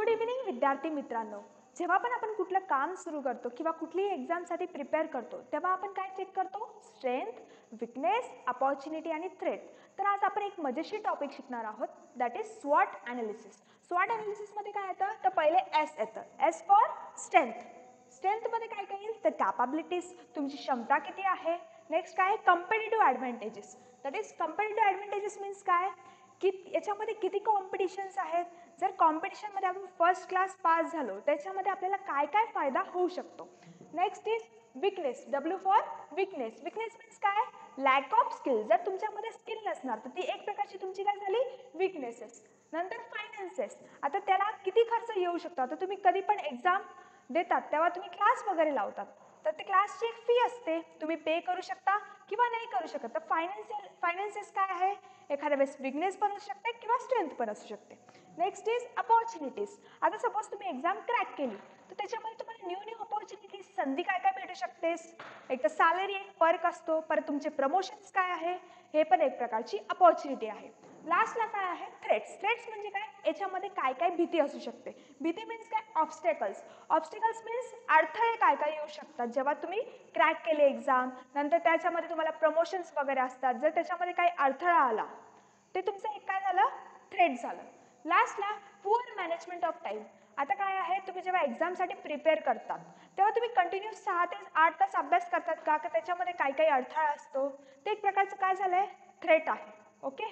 Good evening विद्यार्थी मित्रांनो. जेव्हा पण आपण कुठलं काम सुरू करतो किंवा कुठलीही एक्झामसाठी प्रिपेअर करतो तेव्हा आपण काय चेक करतो? स्ट्रेंथ, विकनेस, अपॉर्च्युनिटी आणि थ्रेट. तर आज आपण एक मजेशीर टॉपिक शिकणार आहोत, दॅट इज स्वॉट ॲनालिसिस. स्वॉट ॲनालिसिसमध्ये काय येतं? तर पहिले एस येतं. S for strength. स्ट्रेंथमध्ये काय काय येईल? तर कॅपॅबिलिटीज, तुमची क्षमता किती आहे. नेक्स्ट काय? Competitive advantages. That is competitive advantages means काय की याच्यामध्ये किती कॉम्पिटिशन्स आहेत. जर कॉम्पिटिशनमध्ये आपण फर्स्ट क्लास पास झालो त्याच्यामध्ये आपल्याला काय काय फायदा होऊ शकतो. Next is weakness. W for weakness. Weakness means काय? Lack of skill. जर तुमच्यामध्ये स्किल नसणार तर ती एक प्रकारची तुमची काय झाली? विकनेसेस. नंतर फायनान्सेस. आता त्याला किती खर्च येऊ शकतो. आता तुम्ही कधी पण एक्झाम देतात तेव्हा तुम्ही क्लास वगैरे लावतात तर ते क्लासची एक फी असते, तुम्ही पे करू शकता किंवा नाही करू शकत. तर फायनान्सेस काय आहे? एखाद्या वेळेस विकनेस पण असू शकते किंवा स्ट्रेंथ पण असू शकते. Next is opportunities. आता सपोज तुम्ही एक्झाम क्रॅक केली तर त्याच्यामध्ये तुम्हाला न्यू अपॉर्च्युनिटीज, संधी काय काय भेटू शकतेस. एक तर सॅलरी, एक पर्क असतो, परत तुमचे प्रमोशन्स काय आहे, हे पण एक प्रकारची अपॉर्च्युनिटी आहे. लास्टला काय आहे? थ्रेट्स. थ्रेट्स म्हणजे काय? याच्यामध्ये काय काय भीती असू शकते. भीती मीन्स काय? ऑब्स्टेकल्स. ऑब्स्टेकल्स मीन्स अडथळे काय काय येऊ शकतात जेव्हा तुम्ही क्रॅक केले एक्झाम, नंतर त्याच्यामध्ये तुम्हाला प्रमोशन्स वगैरे असतात. जर त्याच्यामध्ये काही अडथळा आला ते तुमचं एक काय झालं? थ्रेट झालं. लास्टला पुअर मॅनेजमेंट ऑफ टाईम. आता काय आहे? तुम्ही जेव्हा एक्झामसाठी प्रिपेअर करतात तेव्हा तुम्ही कंटिन्यूस 6 ते 8 तास अभ्यास करतात का? त्याच्यामध्ये काही काही अडथळा असतो. ते एक प्रकारचं काय झालंय? थ्रेट आहे. ओके.